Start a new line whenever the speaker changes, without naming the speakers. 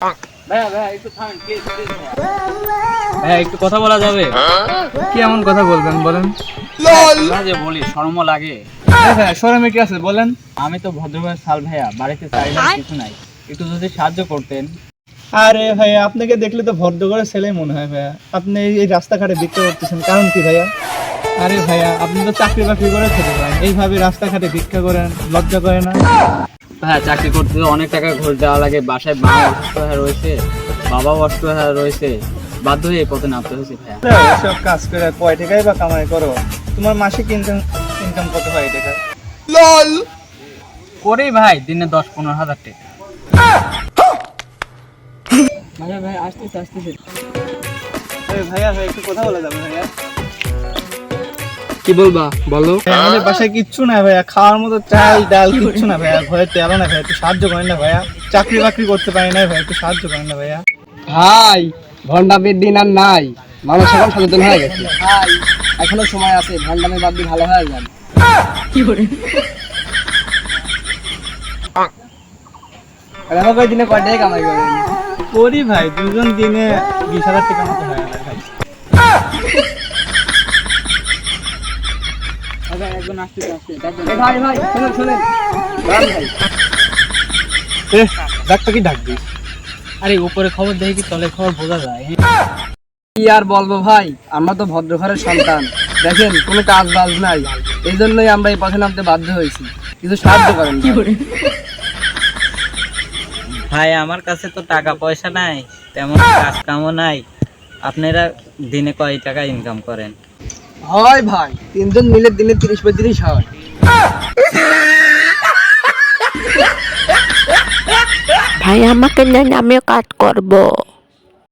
ভাইয়া একটু কথা বলা যাবে?
কি এমন কথা বলবেন বলেন?
যে বলি শরমও লাগে।
ভাইয়া শরমে কি আছে বলেন?
আমি তো ভদ্রভাবে সাল ভাইয়া, বাড়িতে চাইলে কিছু নাই, একটু যদি সাহায্য করতেন।
আরে ভাইয়া আপনাকে দেখলে তো ভদ্র করে ছেলে মনে হয় ভাইয়া। আপনি এই রাস্তাঘাটে ভিক্ষা করতেছেন কারণ কি ভাইয়া? আরে ভাইয়া আপনি তো চাকরি বাকরি করে খেতে পারেন, এইভাবে রাস্তাঘাটে ভিক্ষা করেন, লজ্জা করে না?
ভাইয়া চাকরি করতে তো অনেক টাকা ঘুষ দেওয়া লাগে, বাসায় মা অসুস্থ হয়ে রয়েছে, বাবাও অসুস্থ হয়ে রয়েছে, বাধ্য হয়ে এই পথে নামতে হয়েছে ভাইয়া।
এসব কাজ করে কয় টাকাই বা কামাই করো? তোমার মাসিক ইনকাম কত হয় টাকা?
করি ভাই দিনে 10-15 হাজার টাকা। ভাইয়া ভাই আসতেছে আসতেছে।
ভাইয়া ভাই একটু কথা বলা যাবে ভাইয়া?
কি বলবা বলো?
আমাদের বাসায় কিচ্ছু না ভাইয়া, খাওয়ার মতো চাল ডাল কিচ্ছু না ভাইয়া, ঘরে তেল না ভাইয়া, একটু সাহায্য করেন না ভাইয়া। চাকরি বাকরি করতে পারি না ভাইয়া, একটু সাহায্য করেন না ভাইয়া।
ভাই ভন্ডামের দিন আর নাই, মানুষ এখন সচেতন হয়ে গেছে ভাই, এখনো সময় আছে, ভন্ডামের বাদ দিয়ে ভালো হয়ে যান। কি করে কয় দিনে কয় টাকা কামাই করেন?
করি ভাই দুজন দিনে 20,000 টাকা মতো হয় আমার ভাই।
একজন আসতেছে
ভাই ভাই শোনেন শোনেন ভাই,
ডাক্তার কি ডাক দিস?
আরে উপরে খবর দেখে কি তলে খবর বোঝা যায়?
কি আর বলবো ভাই, আমরা তো ভদ্র ঘরের সন্তান, দেখেন কোনো কাজ বাজ নাই, এই জন্যই আমরা এই পথে নামতে বাধ্য হয়েছি, কিছু সাহায্য করেন। কি করে
ভাই আমার কাছে তো টাকা পয়সা নাই, তেমন কাজ কামও নাই, আপনারা দিনে কয় টাকা ইনকাম করেন?
হয় ভাই, তিনজন মিলে দিনে 30-35 হয়।
ভাই আমাকে নেন, আমিও কাজ করব।